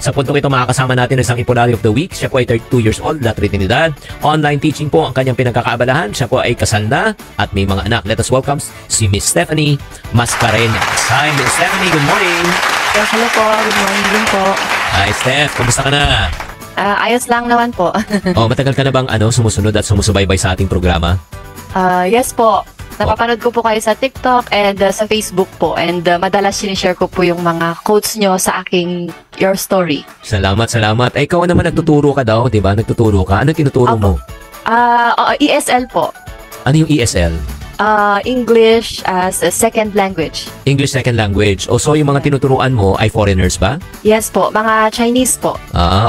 Sa puntong ito makakasama natin isang Ipolari of the Week. Siya po ay 32 years old na Trinidad. Online teaching po ang kanyang pinagkakaabalahan. Siya po ay kasal na at may mga anak. Let us welcome si Miss Stephanie Mascareñas. Hi Miss Stephanie, good morning. Yes, hello po. Good morning din po. Hi Steph, kumusta ka na? Ayos lang naman po. Matagal ka na bang sumusunod at sumusubaybay sa ating programa? Yes po. Napapanood ko po kayo sa TikTok and sa Facebook po. And madalas sinishare ko po yung mga quotes nyo sa aking Your Story. Salamat. Ikaw naman nagtuturo ka daw, di ba? Nagtuturo ka. Ano tinuturo mo? ESL po. Ano yung ESL? English as a second language. English second language. So yung mga tinuturuan mo ay foreigners ba? Yes po. Mga Chinese po.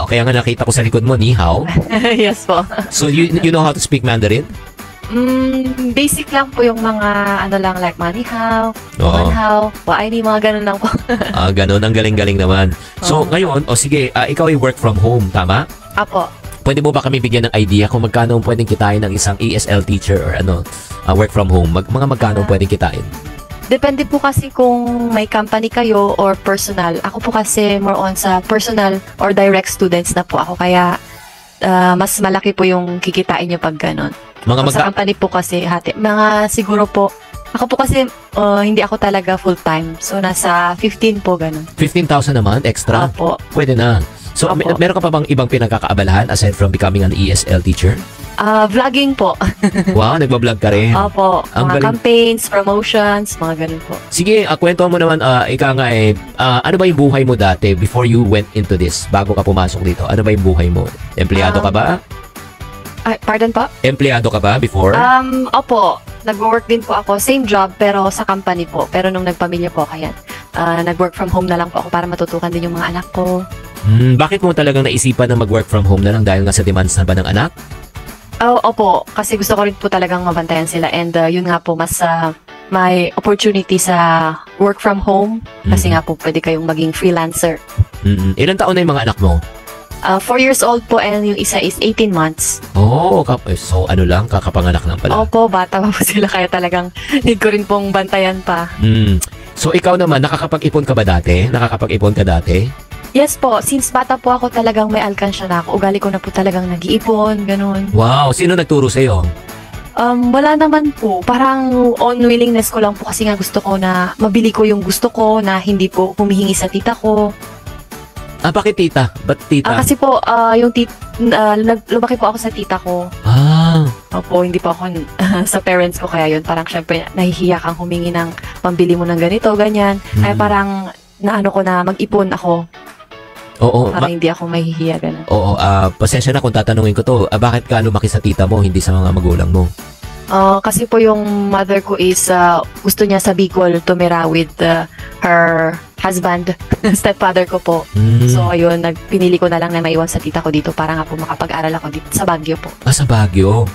Kaya nga nakita ko sa likod mo, ni hao. Yes po. So you know how to speak Mandarin? Basic lang po yung mga like mani hao, man hao, waini, mga ganun lang po. Ganun, ang galing-galing naman. So ngayon, sige, ikaw ay work from home, tama? Apo. Pwede mo ba kami bigyan ng idea kung magkano pwedeng kitain ng isang ESL teacher or work from home? Mga magkano pwedeng kitain? Depende po kasi kung may company kayo or personal. Ako po kasi more on sa personal or direct students na po ako, kaya mas malaki po yung kikitain nyo pag ganun. Sa company po kasi mga siguro po, ako po kasi hindi ako talaga full time. So nasa 15 po ganun. 15,000 naman extra? Opo. Pwede na. So meron ka pa bang ibang pinagkakaabalahan aside from becoming an ESL teacher? Vlogging po. Wow, nagbablog ka rin. Opo. Mga campaigns, promotions, mga ganun po. Sige, kwento mo naman, ano ba yung buhay mo dati before you went into this? Bago ka pumasok dito, ano ba yung buhay mo? Empleyado ka ba? Pardon po? Empleyado ka ba before? Opo. Nag-work din po ako. Same job, pero sa company po. Pero nung nagpamilya po, kaya nag-work from home na lang po ako para matutukan din yung mga anak ko. Bakit mo talagang naisipan na mag-work from home na lang dahil nga sa demands na ba ng anak? Opo. Kasi gusto ko rin po talagang mabantayan sila. And yun nga po, mas may opportunity sa work from home. Kasi nga po, pwede kayong maging freelancer. Ilan taon na yung mga anak mo? 4 years old po and yung isa is 18 months. So kakapanganak lang pala. Opo, bata pa po sila, kaya talagang need ko rin pong bantayan pa. So ikaw naman, nakakapag-ipon ka ba dati? Nakakapag-ipon ka dati? Yes po, since bata po ako talagang may alkansya na ako. Ugali ko na po talagang nag-iipon, ganun. Wow, sino nagturo sa'yo? Wala naman po. Parang on willingness ko lang po kasi nga gusto ko na mabili ko yung gusto ko na hindi po humihingi sa tita ko. Bakit tita? Ba't tita? Kasi po, lumaki po ako sa tita ko. Opo, hindi po ako sa parents ko, kaya yun. Parang syempre, nahihiya kang humingi ng pambili mo ng ganito, ganyan. Kaya parang, naano ko na mag-ipon ako. Para hindi ako mahihiya, ganun. Pasensya na kung tatanungin ko to. Bakit ka lumaki sa tita mo, hindi sa mga magulang mo? Kasi po yung mother ko is, gusto niya sa Bicol tumira with her husband, stepfather ko po. So ayun, pinili ko na lang na maiwan sa tita ko dito para nga po makapag-aral ako dito sa Baguio po. Sa Baguio?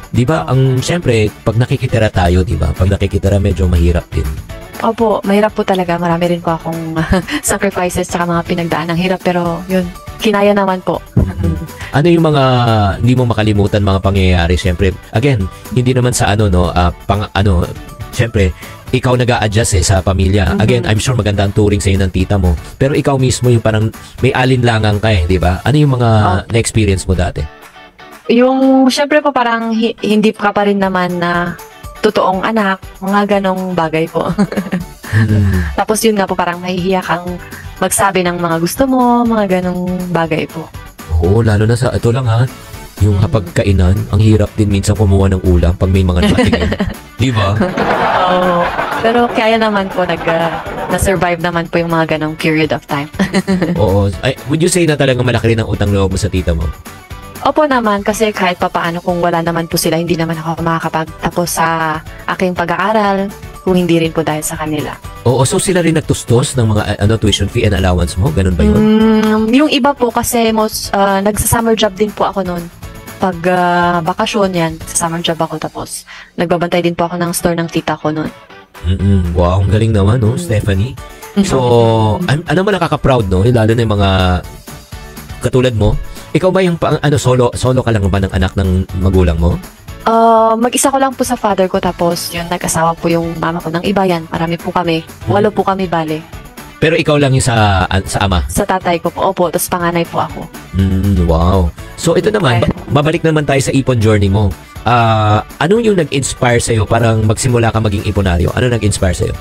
Di ba, syempre, pag nakikitira tayo, di ba? Pag nakikitira, medyo mahirap din. Opo, mahirap po talaga. Marami rin po akong sacrifices tsaka mga pinagdaan ng hirap, pero yun, kinaya naman po. Ano yung mga hindi mo makalimutan mga pangyayari? Siyempre, again, hindi naman sa siyempre, ikaw nag-a-adjust sa pamilya. Again, I'm sure maganda ang turing sa'yo ng tita mo. Pero ikaw mismo yung parang may alinlangan ka di ba? Ano yung mga na-experience mo dati? Yung, siyempre po parang hindi ka pa rin naman na totoong anak, mga ganong bagay po. Tapos yun nga po, parang mahihiya kang magsabi ng mga gusto mo, mga ganong bagay po. Lalo na sa ito lang yung kapagkainan, ang hirap din minsan kumuha ng ulam pag may mga nakatingin. Di ba? Pero kaya naman po, na-survive naman po yung mga ganong period of time. Would you say na talagang malaki rin ang utang loob mo sa tita mo? Opo naman, kasi kahit papaano kung wala naman po sila, hindi naman ako makakapagtapos sa aking pag-aaral kung hindi rin po dahil sa kanila. So sila rin nagtustos ng mga tuition fee and allowance mo? Ganun ba yun? Yung iba po kasi nagsa-summer job din po ako noon. Pag bakasyon yan, sa summer job ako, tapos nagbabantay din po ako ng store ng tita ko noon. Wow, ang galing naman, Stephanie. So, ano ba nakaka-proud, lalo na yung mga katulad mo? Ikaw ba yung solo ka lang ba ng anak ng magulang mo? Mag-isa ko lang po sa father ko, tapos yun, nag-asawa po yung mama ko ng iba yan. Marami po kami. 8 po kami, bale. Pero ikaw lang yung sa ama. Sa tatay ko po. Opo, tapos panganay po ako. Wow. So ito naman, babalik naman tayo sa ipon journey mo. Ano yung nag-inspire sa'yo parang magsimula ka maging iponaryo? Ano nag-inspire sa'yo?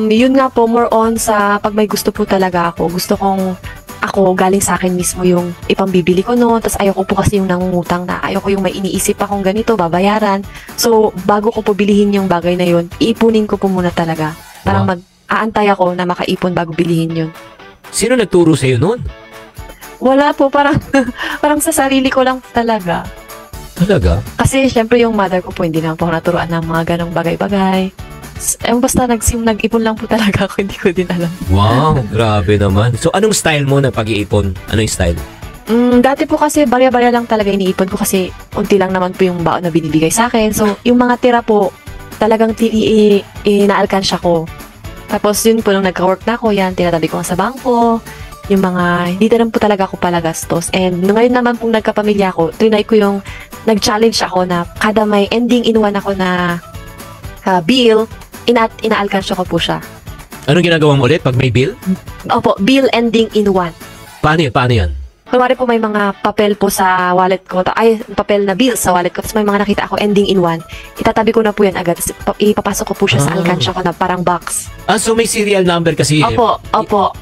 Yun nga po, more on sa pag may gusto po talaga ako. Gusto kong ako, galing sa akin mismo yung ipambibili ko noon. Tapos ayoko po kasi yung nangungutang na. Ayoko yung may iniisip akong ganito, babayaran. So, bago ko po bilihin yung bagay na yun, iipunin ko po muna talaga. Parang aantay ako na makaipon bago bilihin yun. Sino nagturo sa'yo noon? Wala po, parang, parang sa sarili ko lang talaga. Talaga? Kasi syempre yung mother ko po, hindi naman po ako naturuan ng mga ganong bagay-bagay. Basta nag-ipon lang po talaga ako, hindi ko din alam. Wow, grabe naman. So anong style mo na pag-iipon? Anong style? Dati po kasi barya-barya lang talaga iniipon ko kasi unti lang naman po yung baon na binibigay sa akin. So yung mga tira po, talagang inaalkansya ko. Tapos yun po, nung nagka-work na ako, yan, tinatabi ko sa bangko. Yung mga, hindi na po talaga ako palagastos. And ngayon naman pong nagkapamilya ako, trinay ko yung, nag-challenge ako na kada may ending in one ako na bill, inaalkansya ko po siya. Anong ginagawa mo ulit pag may bill? Opo, bill ending in one. Paano yun? Paano yan? Kunwari po may mga papel po sa wallet ko, papel na bill sa wallet ko, tapos may mga nakita ako ending in one, itatabi ko na po yan agad, tapos ipapasok ko po siya sa alkansya ko na parang box. So may serial number kasi. Opo, opo.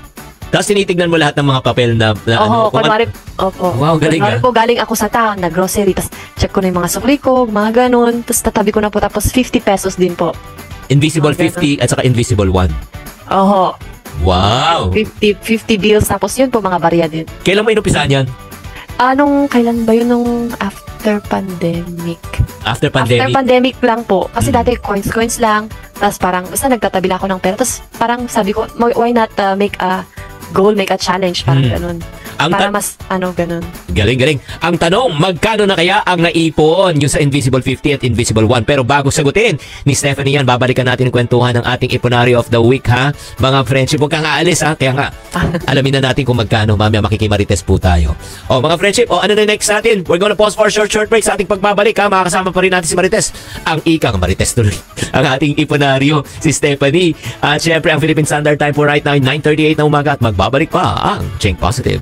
Tapos tinitignan mo lahat ng mga papel na ano. Kunwari, opo. Wow, galing kunwari po, galing ako sa town, na grocery, tapos check ko na yung mga sukli ko, mga ganun, tapos tatabi ko na po, tapos 50 pesos din po. Invisible 50 at saka invisible 1. Oho. Wow! 50 bills, tapos yun po mga barya din. Kailan mo inumpisahan yan? Kailan ba yun? Nung after pandemic. After pandemic? After pandemic lang po. Kasi dati coins lang. Tapos parang, basta nagtatabi lang ako ng pera. Tapos parang sabi ko, why not make a goal, make a challenge? Parang ganun. Para mas, ganun. Galing. Ang tanong, magkano na kaya ang naipon yung sa Invisible 50 at Invisible 1? Pero bago sagutin ni Stephanie yan, babalikan natin ang kwentuhan ng ating Iponary of the Week, ha? Mga friendship, huwag kang aalis, ha? Kaya nga, alamin na natin kung magkano. Mamaya makikimarites po tayo. Mga friendship, ano na next natin? We're gonna pause for a short break sa ating pagbabalik, ha? Makakasama pa rin natin si Marites. Ang ikang Marites tuloy. Ang ating Iponaryo, si Stephanie. At syempre, ang Philippine Standard Time po right now, 9:38 na umaga at magbabalik pa ang Chink Positive.